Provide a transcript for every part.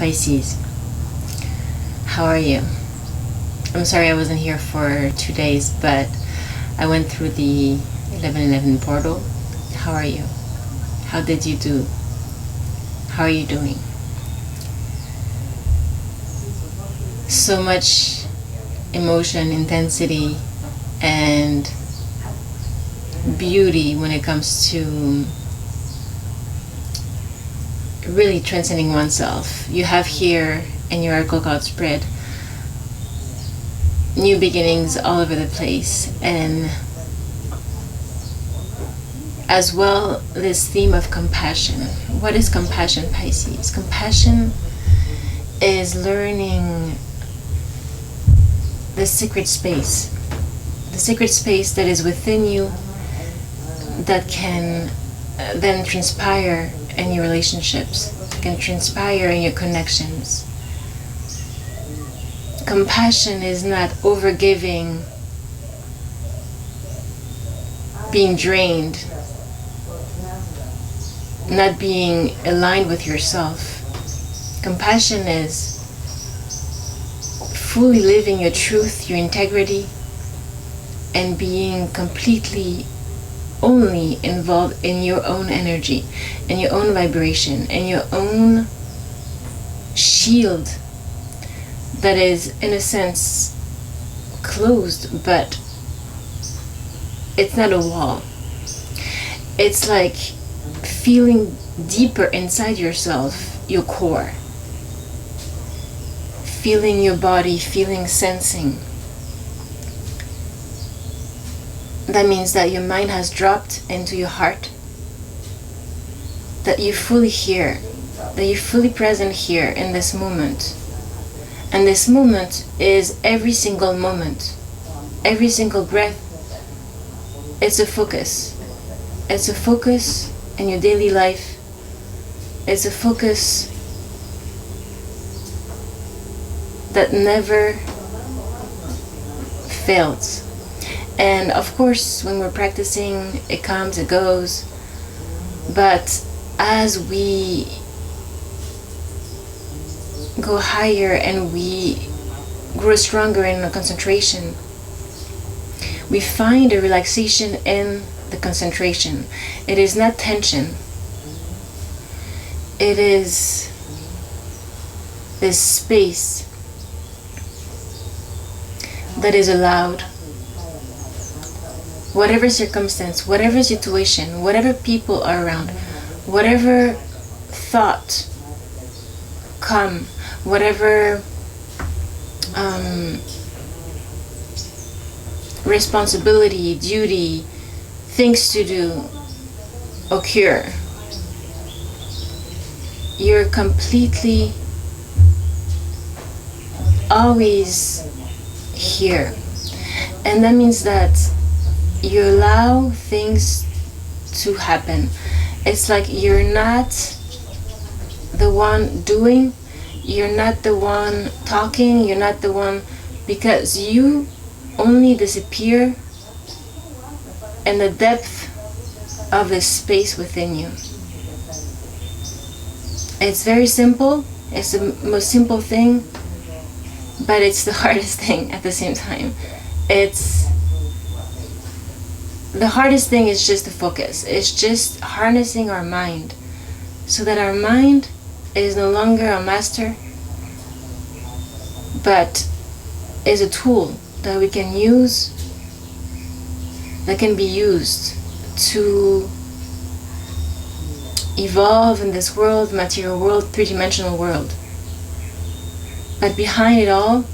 Pisces, how are you? I'm sorry I wasn't here for 2 days, but I went through the 11/11 portal. How are you? How did you do? How are you doing? So much emotion, intensity, and beauty when it comes to really transcending oneself. You have here in your oracle card spread new beginnings all over the place, and as well this theme of compassion. What is compassion, Pisces? Compassion is learning the secret space that is within you, that can then transpire in your relationships, can transpire in your connections. Compassion is not overgiving, being drained, not being aligned with yourself. Compassion is fully living your truth, your integrity, and being completely only involved in your own energy, in your own vibration, in your own shield that is, in a sense, closed, but it's not a wall. It's like feeling deeper inside yourself, your core. Feeling your body, sensing. That means that your mind has dropped into your heart, that you're fully here, that you're fully present here in this moment. And this moment is every single moment, every single breath. It's a focus. It's a focus in your daily life. It's a focus that never fails. And of course, when we're practicing, it comes, it goes. But as we go higher and we grow stronger in the concentration, we find a relaxation in the concentration. It is not tension. It is this space that is allowed. Whatever circumstance, whatever situation, whatever people are around, whatever thought come, whatever responsibility, duty, things to do occur, you're completely always here. And that means that you allow things to happen. It's like you're not the one doing, you're not the one talking, you're not the one, because you only disappear in the depth of the space within you. It's very simple, it's the most simple thing, but it's the hardest thing at the same time. The hardest thing is just the focus. It's just harnessing our mind so that our mind is no longer a master, but is a tool that we can use, that can be used to evolve in this world, material world, three-dimensional world. But behind it all,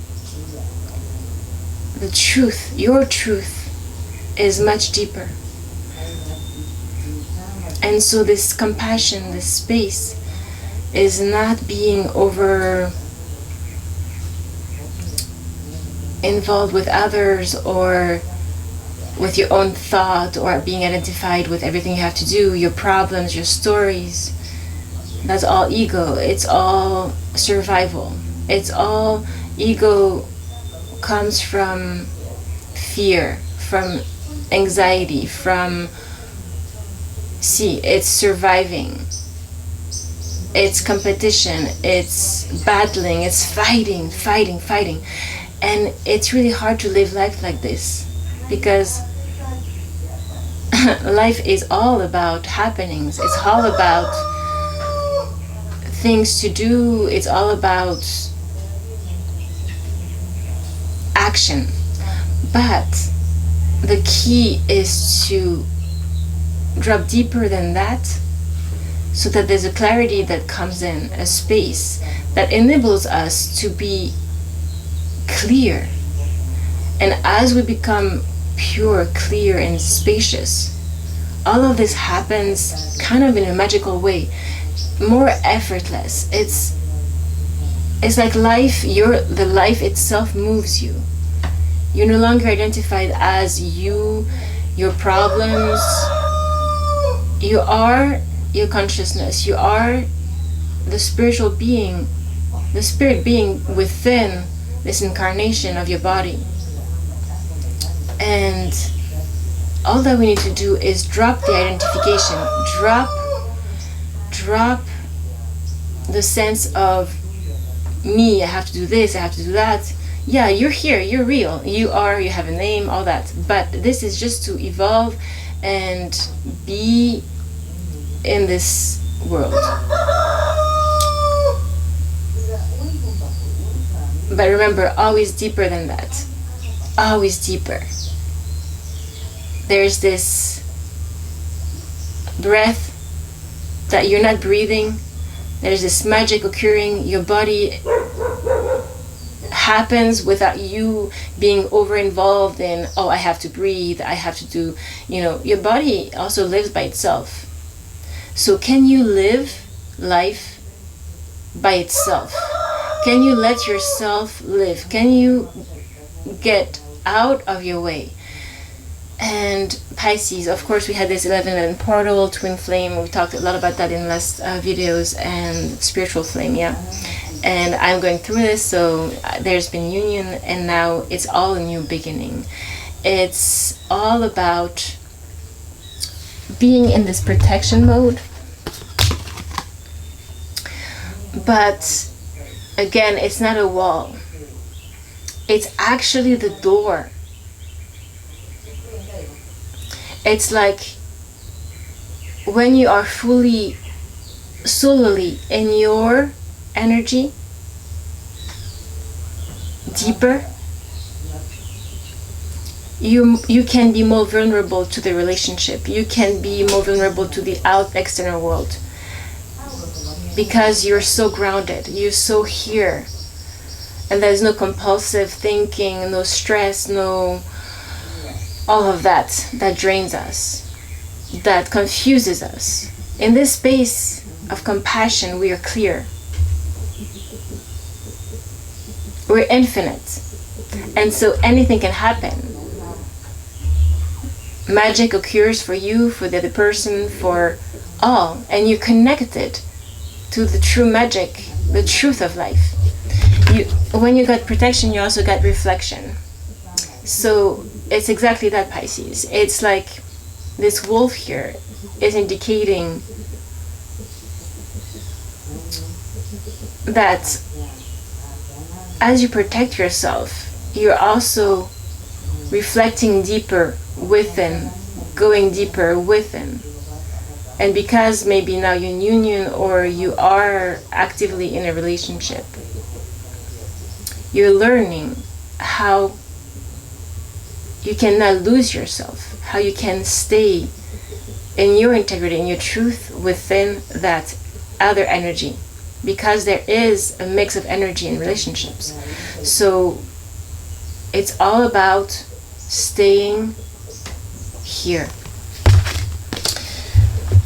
the truth, your truth, is much deeper. And so this compassion, this space, is not being over involved with others or with your own thought, or being identified with everything you have to do, your problems, your stories. That's all ego. It's all survival. It's all ego comes from fear, from anxiety, from, it's surviving. It's competition, it's battling, it's fighting. And it's really hard to live life like this, because life is all about happenings. It's all about things to do. It's all about action. But the key is to drop deeper than that, so that there's a clarity that comes in, a space that enables us to be clear. And as we become pure, clear, and spacious, all of this happens kind of in a magical way, more effortless. It's like life, the life itself moves you. You're no longer identified as you, your problems. You are your consciousness. You are the spiritual being, the spirit being within this incarnation of your body. And all that we need to do is drop the identification, drop the sense of me, I have to do this, I have to do that. Yeah, you're here, you're real, you have a name, all that. But this is just to evolve and be in this world. But remember, always deeper than that. Always deeper. There's this breath that you're not breathing. There's this magic occurring. Your body happens without you being over involved in, oh, I have to breathe, I have to do, your body also lives by itself. So can you live life by itself? Can you let yourself live? Can you get out of your way? And Pisces, of course, we had this 11 portal, twin flame. We talked a lot about that in last videos, and spiritual flame, yeah. And I'm going through this, so there's been union, and now it's all a new beginning. It's all about being in this protection mode. But again, it's not a wall. It's actually the door. It's like when you are fully, solely in your energy, deeper, you can be more vulnerable to the relationship. You can be more vulnerable to the external world, because you're so grounded, you're so here, and there's no compulsive thinking, no stress, no all of that drains us, that confuses us. In this space of compassion, we are clear. We're infinite. And so anything can happen. Magic occurs for you, for the other person, for all. And you're connected to the true magic, the truth of life. When you got protection, you also got reflection. So it's exactly that, Pisces. It's like this wolf here is indicating that as you protect yourself, you're also reflecting deeper within, going deeper within. And because maybe now you're in union, or you are actively in a relationship, you're learning how you cannot lose yourself, how you can stay in your integrity, in your truth within that other energy, because there is a mix of energy in relationships. So it's all about staying here.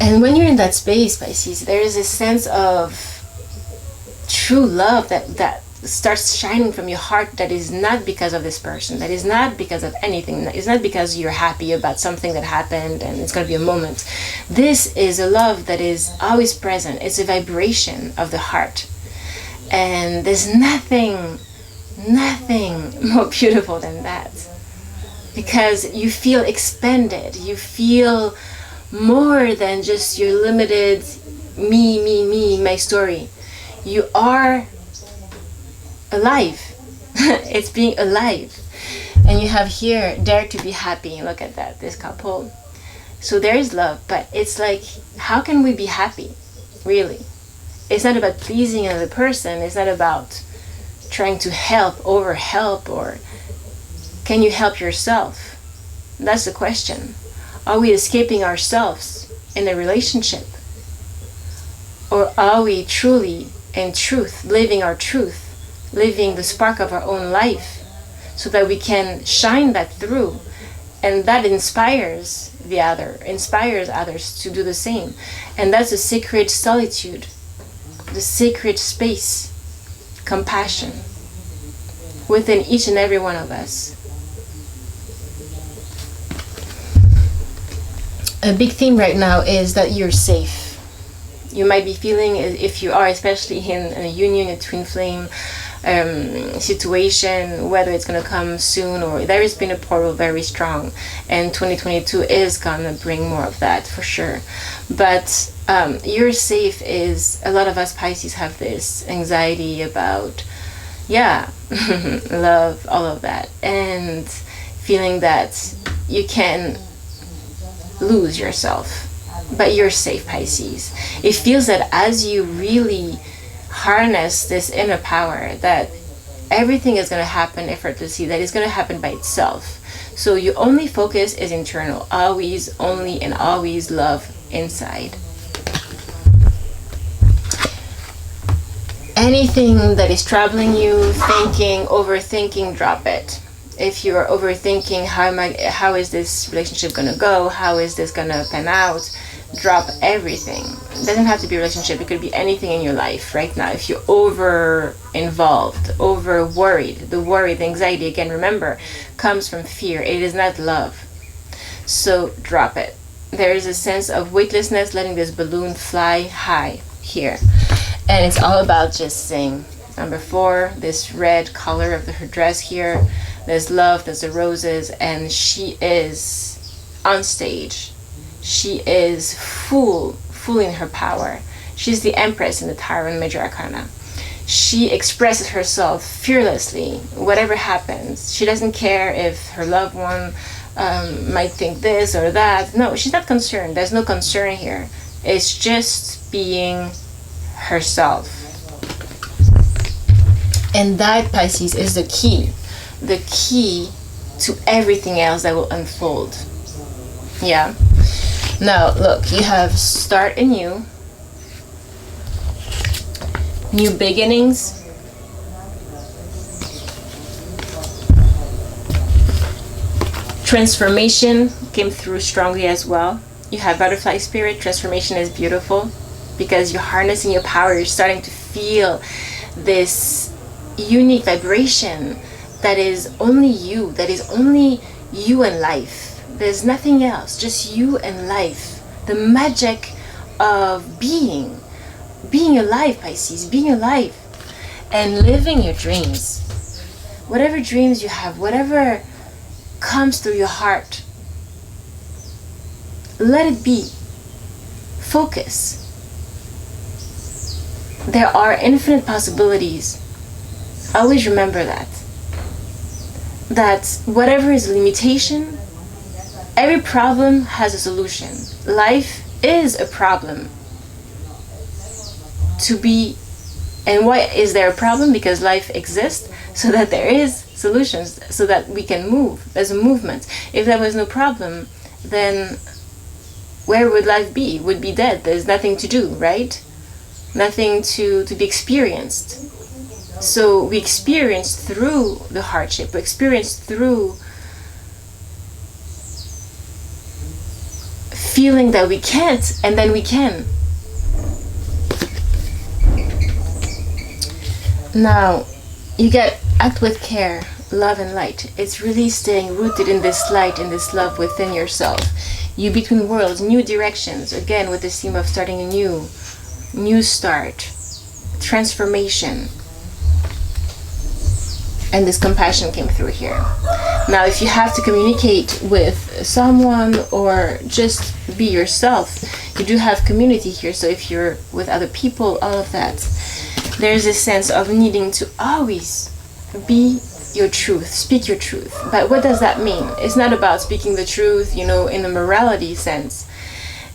And when you're in that space, Pisces, there is a sense of true love that starts shining from your heart, that is not because of this person, that is not because of anything, it's not because you're happy about something that happened and it's going to be a moment. This is a love that is always present. It's a vibration of the heart. And there's nothing more beautiful than that. Because you feel expanded, you feel more than just your limited me, my story. You are alive. It's being alive. And you have here, dare to be happy. Look at that, this couple. So there is love, but it's like, how can we be happy? Really? It's not about pleasing another person. It's not about trying to help, over help, or can you help yourself? That's the question. Are we escaping ourselves in a relationship? Or are we truly, in truth, living our truth, living the spark of our own life, so that we can shine that through, and that inspires the other, inspires others to do the same. And that's the sacred solitude, the sacred space, compassion within each and every one of us. A big theme right now is that you're safe. You might be feeling, if you are, especially in a union, a twin flame situation, whether it's going to come soon, or there has been a portal very strong, and 2022 is going to bring more of that for sure. But you're safe is, a lot of us Pisces have this anxiety about, love, all of that, and feeling that you can lose yourself. But you're safe, Pisces. It feels that as you really harness this inner power, that everything is going to happen effortlessly, that it's going to happen by itself. So your only focus is internal, always, only, and always love inside. Anything that is troubling you, thinking, overthinking, drop it. If you're overthinking, how is this relationship going to go? How is this going to pan out? Drop everything. It doesn't have to be a relationship. It could be anything in your life right now. If you're over involved, over worried, the worry, the anxiety, again, remember, comes from fear. It is not love. So drop it. There is a sense of weightlessness, letting this balloon fly high here. And it's all about just saying, number 4, this red color of her dress here. There's love, there's the roses, and she is on stage. She is full in her power. She's the Empress in the Tarot and Major Arcana. She expresses herself fearlessly, whatever happens. She doesn't care if her loved one might think this or that. No, she's not concerned. There's no concern here. It's just being herself. And that, Pisces, is the key to everything else that will unfold. Yeah. Now, look, you have start anew, new beginnings, transformation came through strongly as well. You have butterfly spirit. Transformation is beautiful because you're harnessing your power. You're starting to feel this unique vibration that is only you, in life. There's nothing else, just you and life. The magic of being alive, Pisces, being alive and living your dreams. Whatever dreams you have, whatever comes through your heart, let it be. Focus. There are infinite possibilities. Always remember that whatever is a limitation, every problem has a solution. Life is a problem to be. And why is there a problem? Because life exists so that there is solutions, so that we can move. There's a movement. If there was no problem, then where would life be? It would be dead. There's nothing to do, right? Nothing to be experienced. So we experience through the hardship. We experience through feeling that we can't, and then we can. Now, you get act with care, love and light. It's really staying rooted in this light, in this love within yourself. You between worlds, new directions, again with this theme of starting a new start, transformation. And this compassion came through here. Now, if you have to communicate with someone or just be yourself, You do have community here, so if you're with other people, all of that, there's a sense of needing to always be your truth, speak your truth. But what does that mean? It's not about speaking the truth, you know, in the morality sense.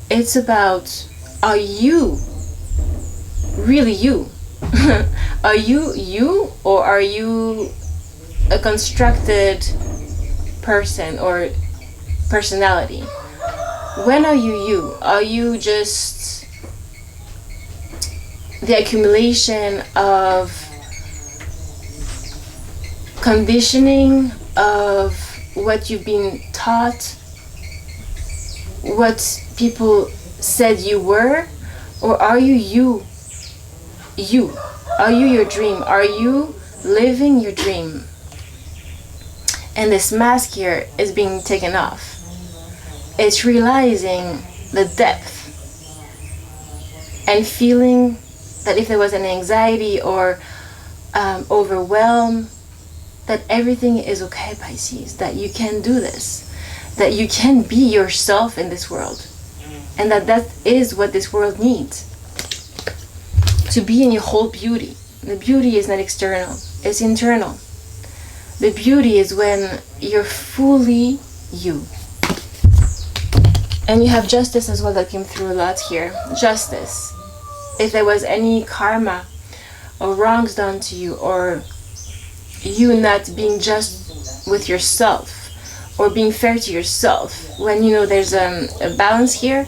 It's about, are you really you? Are you you, or are you a constructed person or personality? When are you you? Are you just the accumulation of conditioning, of what you've been taught, what people said you were? Or are you you? You? Are you your dream? Are you living your dream? And this mask here is being taken off. It's realizing the depth and feeling that if there was an anxiety or overwhelm, that everything is okay, Pisces, that you can do this, that you can be yourself in this world, and that is what this world needs. To be in your whole beauty. The beauty is not external, it's internal. The beauty is when you're fully you. And you have justice as well that came through a lot here. Justice. If there was any karma or wrongs done to you, or you not being just with yourself or being fair to yourself, when you know there's a balance here,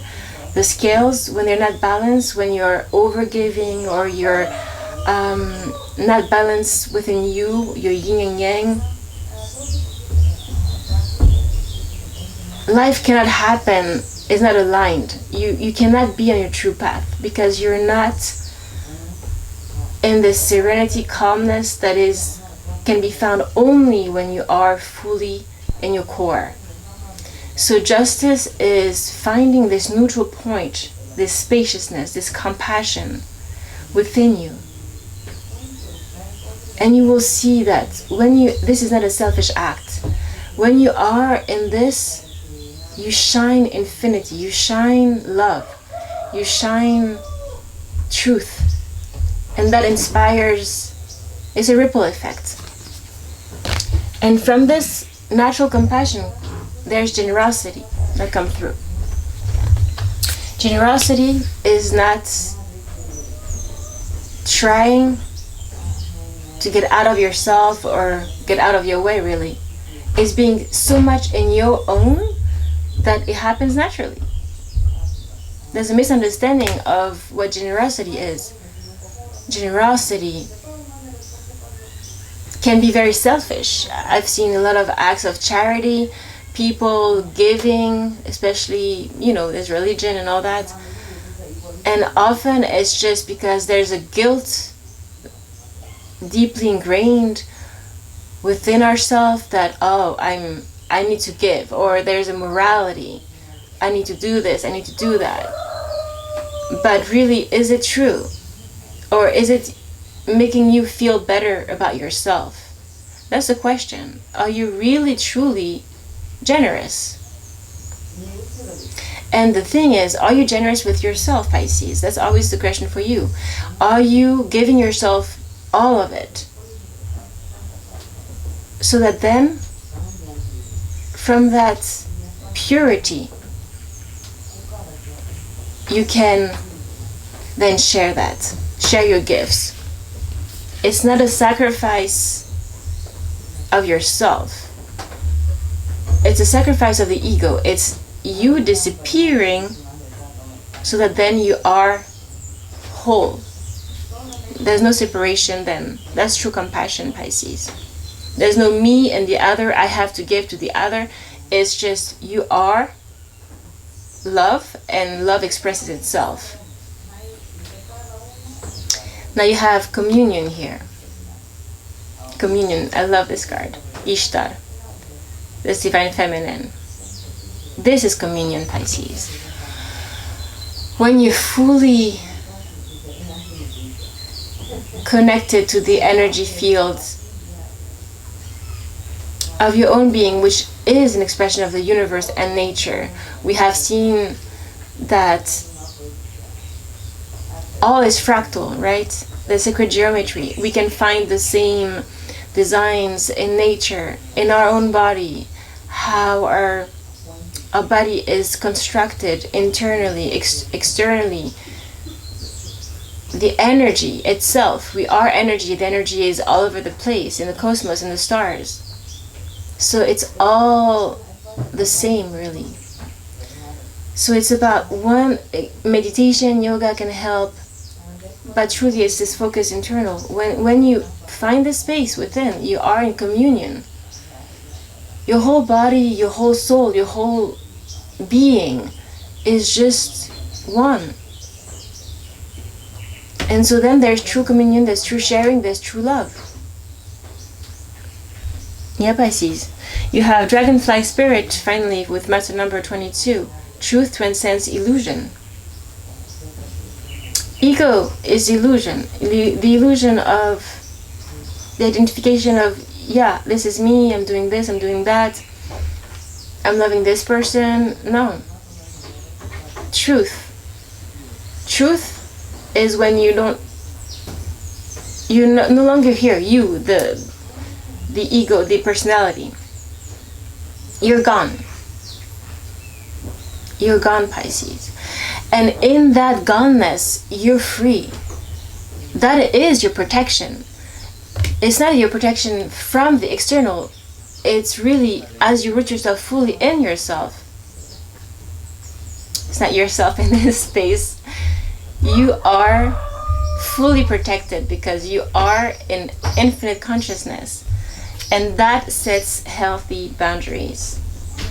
the scales, when they're not balanced, when you're overgiving or you're not balanced within you, your yin and yang, life cannot happen, is not aligned. You cannot be on your true path because you're not in this serenity, calmness that can be found only when you are fully in your core. So justice is finding this neutral point, this spaciousness, this compassion within you. And you will see that this is not a selfish act. When you are in this, you shine infinity, you shine love, you shine truth. And that inspires, it's a ripple effect. And from this natural compassion, there's generosity that comes through. Generosity is not trying to get out of yourself or get out of your way, really. It's being so much in your own that it happens naturally. There's a misunderstanding of what generosity is. Generosity can be very selfish. I've seen a lot of acts of charity, people giving, especially, there's religion and all that. And often it's just because there's a guilt deeply ingrained within ourselves that, I need to give, or there's a morality. I need to do this, I need to do that. But really, is it true? Or is it making you feel better about yourself? That's the question. Are you really, truly generous? And the thing is, are you generous with yourself, Pisces? That's always the question for you. Are you giving yourself all of it? So that then, from that purity, you can then share that. Share your gifts. It's not a sacrifice of yourself. It's a sacrifice of the ego. It's you disappearing so that then you are whole. There's no separation then. That's true compassion, Pisces. There's no me and the other, I have to give to the other. It's just you are love, and love expresses itself. Now you have communion here. Communion, I love this card. Ishtar, this divine feminine. This is communion, Pisces. When you're fully connected to the energy fields of your own being, which is an expression of the universe and nature. We have seen that all is fractal, right? The sacred geometry. We can find the same designs in nature, in our own body, how our body is constructed internally, externally. The energy itself, we are energy, the energy is all over the place, in the cosmos, in the stars. So it's all the same, really. So it's about one, meditation, yoga can help, but truly it's this focus internal. When you find the space within, you are in communion. Your whole body, your whole soul, your whole being is just one. And so then there's true communion, there's true sharing, there's true love. Yeah, Pisces. You have Dragonfly Spirit, finally, with master number 22. Truth transcends illusion. Ego is illusion. The illusion of the identification of, yeah, this is me, I'm doing this, I'm doing that, I'm loving this person. No. Truth. Truth is when you don't, you're no longer here, you, the ego, the personality. You're gone. You're gone, Pisces. And in that goneness, you're free. That is your protection. It's not your protection from the external. It's really as you root yourself fully in yourself. It's not yourself in this space. You are fully protected because you are in infinite consciousness. And that sets healthy boundaries.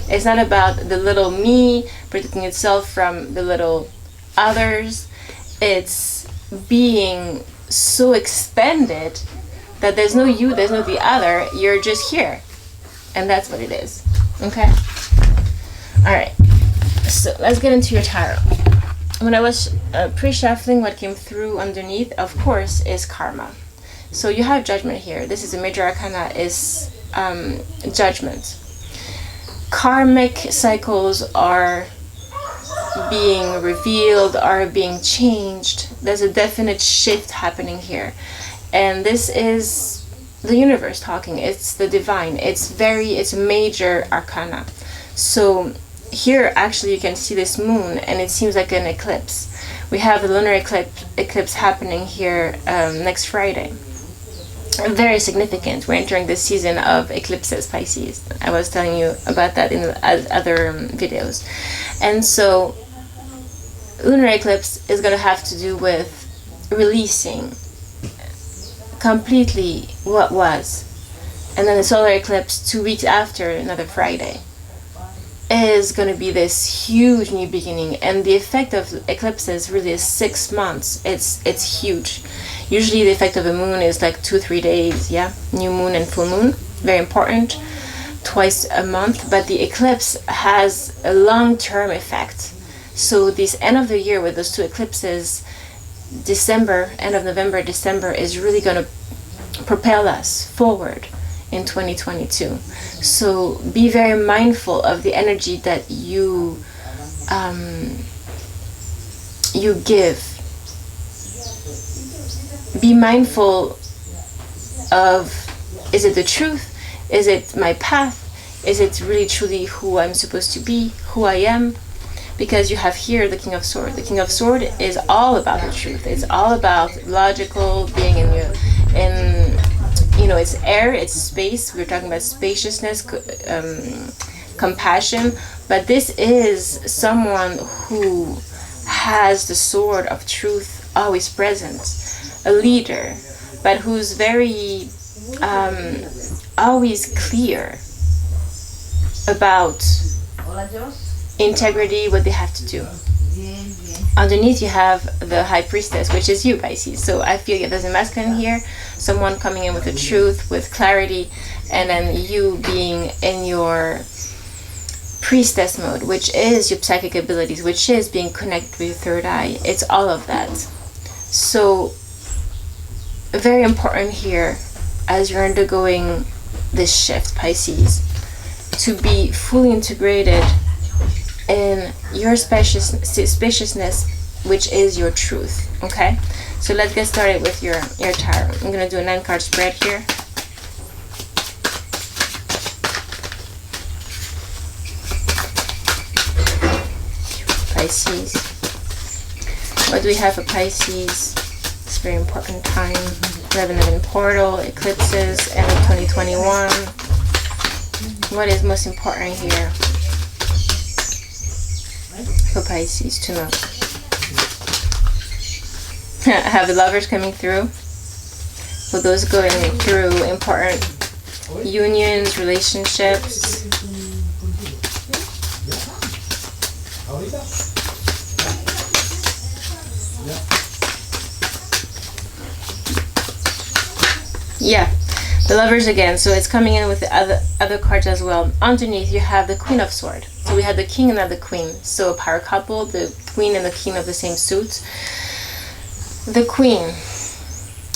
It's not about the little me protecting itself from the little others. It's being so expanded that there's no you, there's no the other. You're just here. And that's what it is. Okay? Alright. So let's get into your tarot. When I was pre-shuffling, what came through underneath, of course, is karma. So you have judgment here. This is a major arcana, is judgment. Karmic cycles are being revealed, are being changed. There's a definite shift happening here. And this is the universe talking. It's the divine. It's a major arcana. So here actually you can see this moon and it seems like an eclipse. We have the lunar eclipse happening here next Friday. Very significant. We're entering the season of eclipses, Pisces. I was telling you about that in other videos. And so lunar eclipse is going to have to do with releasing completely what was. And then the solar eclipse 2 weeks after, another Friday, is going to be this huge new beginning. And the effect of eclipses really is 6 months. It's huge. Usually the effect of a moon is like 2-3 days, yeah? New moon and full moon, very important, twice a month. But the eclipse has a long-term effect. So this end of the year with those two eclipses, December, end of November, December, is really going to propel us forward in 2022. So be very mindful of the energy that you give. Be mindful of, is it the truth? Is it my path? Is it really truly who I'm supposed to be, who I am? Because you have here the King of Swords. The King of Swords is all about the truth. It's all about logical being it's air, it's space. We're talking about spaciousness, compassion. But this is someone who has the sword of truth always present. A leader, but who's very always clear about integrity, what they have to do. Underneath you have the High Priestess, which is you, Pisces. So I feel there's a masculine here, someone coming in with the truth, with clarity, and then you being in your priestess mode, which is your psychic abilities, which is being connected with your third eye. It's all of that. So very important here as you're undergoing this shift, Pisces, to be fully integrated in your spaciousness, which is your truth. Okay, so let's get started with your tarot. I'm going to do a 9-card spread here. Pisces. What do we have for Pisces? It's a very important time. 11/11 portal, eclipses, end of 2021. What is most important here for Pisces to know? Have the Lovers coming through. For those going through important unions, relationships. Yeah, the Lovers again. So it's coming in with the other cards as well. Underneath you have the Queen of Swords. So we had the King and now the Queen. So a power couple, the Queen and the King of the same suit. The Queen,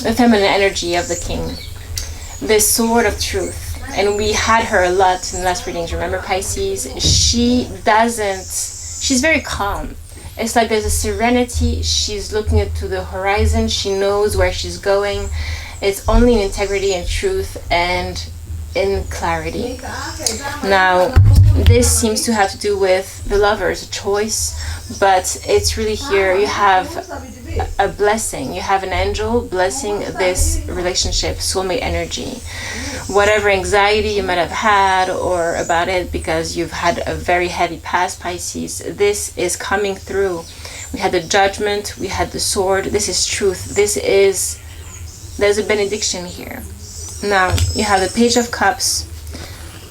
the feminine energy of the King. This sword of truth. And we had her a lot in the last readings. Remember, Pisces? She's very calm. It's like there's a serenity. She's looking to the horizon. She knows where she's going. It's only in integrity and truth and in clarity. Now, this seems to have to do with the Lovers, a choice, but it's really here. You have a blessing. You have an angel blessing this relationship, soulmate energy. Whatever anxiety you might have had or about it because you've had a very heavy past, Pisces, this is coming through. We had the Judgment, we had the Sword. This is truth. There's a benediction here. Now, you have the Page of Cups,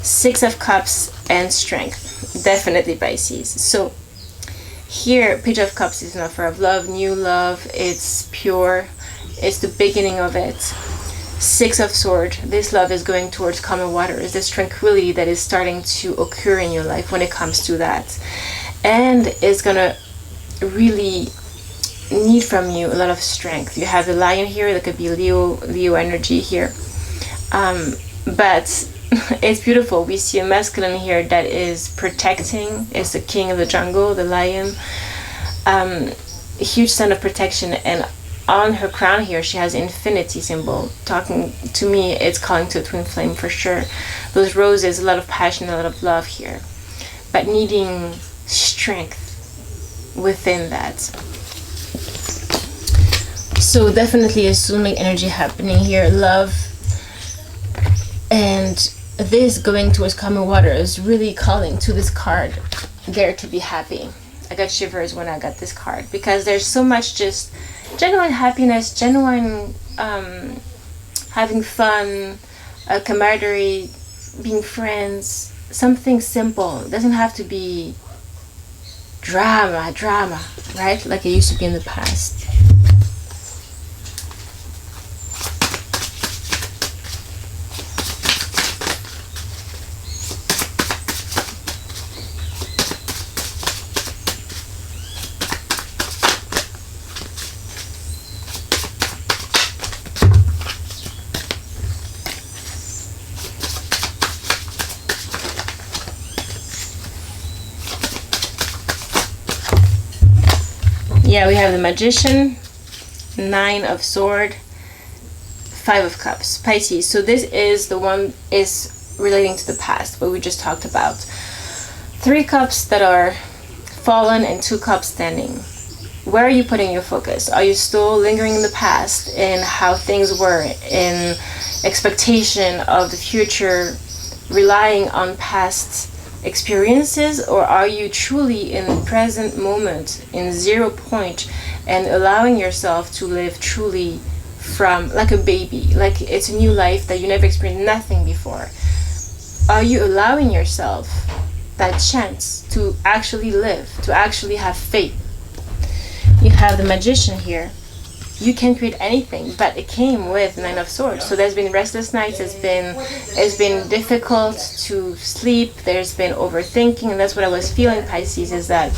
6 of Cups, and Strength. Definitely Pisces. So, here, Page of Cups is an offer of love, new love. It's pure. It's the beginning of it. 6 of Swords. This love is going towards calmer waters. This tranquility that is starting to occur in your life when it comes to that. And it's going to really need from you a lot of strength. You have the Lion here. That could be Leo energy here. But it's beautiful. We see a masculine here that is protecting. It's the king of the jungle, the lion. A huge sign of protection. And on her crown here, she has infinity symbol. Talking to me, it's calling to a twin flame for sure. Those roses, a lot of passion, a lot of love here. But needing strength within that. So definitely a soulmate energy happening here. Love. And this going towards calmer water is really calling to this card. Dare to be happy. I got shivers when I got this card. Because there's so much just genuine happiness, genuine having fun, camaraderie, being friends. Something simple. It doesn't have to be drama, right? Like it used to be in the past. Yeah, we have the Magician, 9 of Swords, 5 of Cups, Pisces. So this is the one is relating to the past, what we just talked about. 3 cups that are fallen and 2 cups standing. Where are you putting your focus? Are you still lingering in the past, in how things were, in expectation of the future, relying on past experiences, or are you truly in the present moment, in 0 point, and allowing yourself to live truly from like a baby, like it's a new life that you never experienced nothing before? Are you allowing yourself that chance to actually live, to actually have faith? You have the Magician here. You can create anything, but it came with 9 of Swords. So there's been restless nights. It's been difficult to sleep. There's been overthinking, and that's what I was feeling, Pisces, is that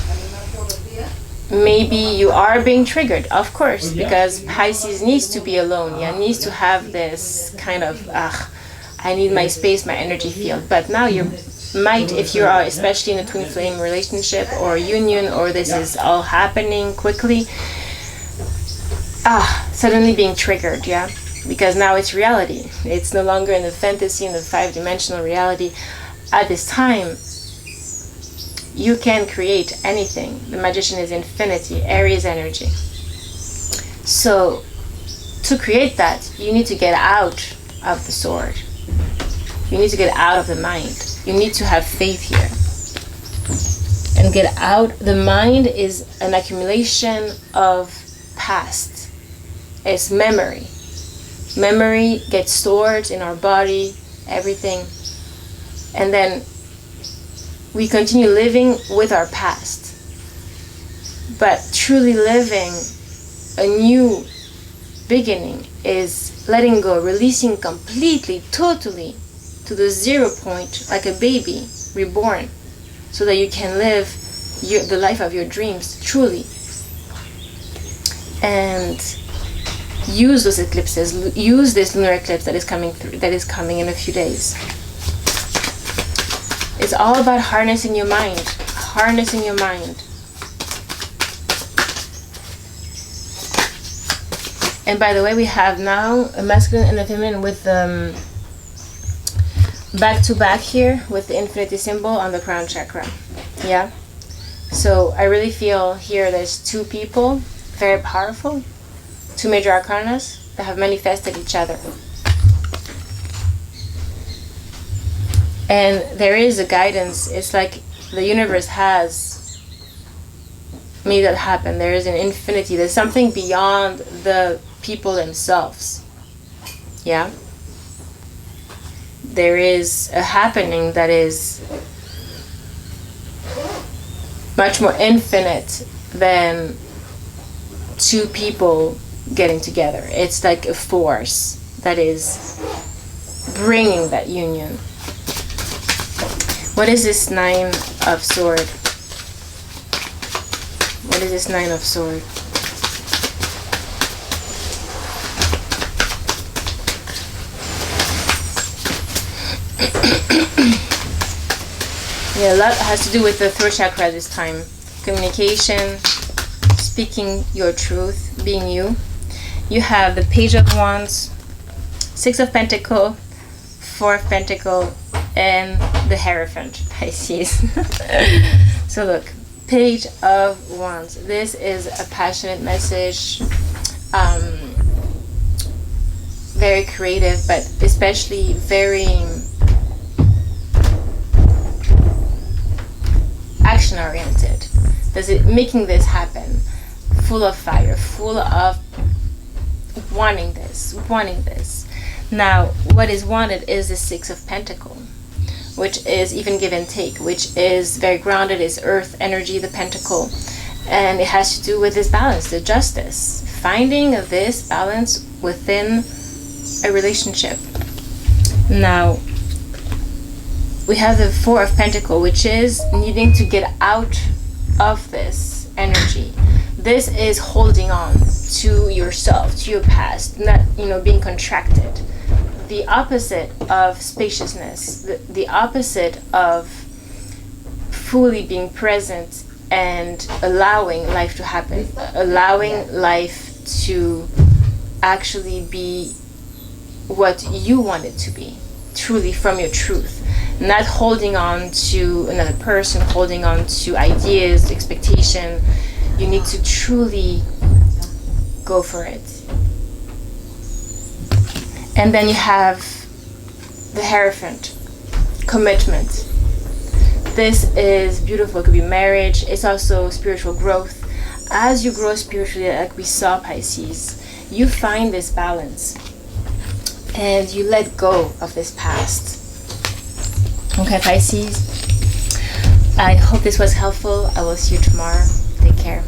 maybe you are being triggered, of course, because Pisces needs to be alone. Yeah, needs to have this kind of I need my space, my energy field. But now you might, if you are especially in a twin flame relationship or union, or this is all happening quickly, suddenly being triggered, yeah? Because now it's reality. It's no longer in the fantasy, in the 5-dimensional reality. At this time, you can create anything. The magician is infinity, Aries energy. So, to create that, you need to get out of the sword. You need to get out of the mind. You need to have faith here. And get out. The mind is an accumulation of past. It's memory. Memory gets stored in our body, everything. And then we continue living with our past. But truly living a new beginning is letting go, releasing completely, totally to the 0 point, like a baby reborn, so that you can live the life of your dreams, truly. And use those eclipses, use this lunar eclipse that is coming in a few days. It's all about harnessing your mind, harnessing your mind. And by the way, we have now a masculine and a feminine with back to back here with the infinity symbol on the crown chakra. Yeah. So I really feel here there's two people, very powerful, two major arcanas that have manifested each other. And there is a guidance. It's like the universe has made that happen. There is an infinity. There's something beyond the people themselves. Yeah? There is a happening that is much more infinite than two people getting together. It's like a force that is bringing that union. What is this 9 of Swords? What is this 9 of Swords? Yeah, a lot has to do with the throat chakra this time. Communication, speaking your truth, being you. You have the Page of Wands, 6 of Pentacles, 4 of Pentacles, and the Hierophant, Pisces. So look, Page of Wands. This is a passionate message, very creative, but especially very action-oriented. Making this happen, full of fire, full of wanting this. Now, what is wanted is the 6 of Pentacles, which is even give and take, which is very grounded, is earth energy, the pentacle. And it has to do with this balance, the justice. Finding this balance within a relationship. Now, we have the 4 of Pentacles, which is needing to get out of this energy. This is holding on to yourself, to your past, not, being contracted. The opposite of spaciousness, the opposite of fully being present and allowing life to happen, allowing life to actually be what you want it to be, truly from your truth. Not holding on to another person, holding on to ideas, expectation. You need to truly go for it. And then you have the Hierophant, commitment. This is beautiful. It could be marriage. It's also spiritual growth. As you grow spiritually, like we saw, Pisces, you find this balance and you let go of this past. Okay, Pisces, I hope this was helpful. I will see you tomorrow. Take care.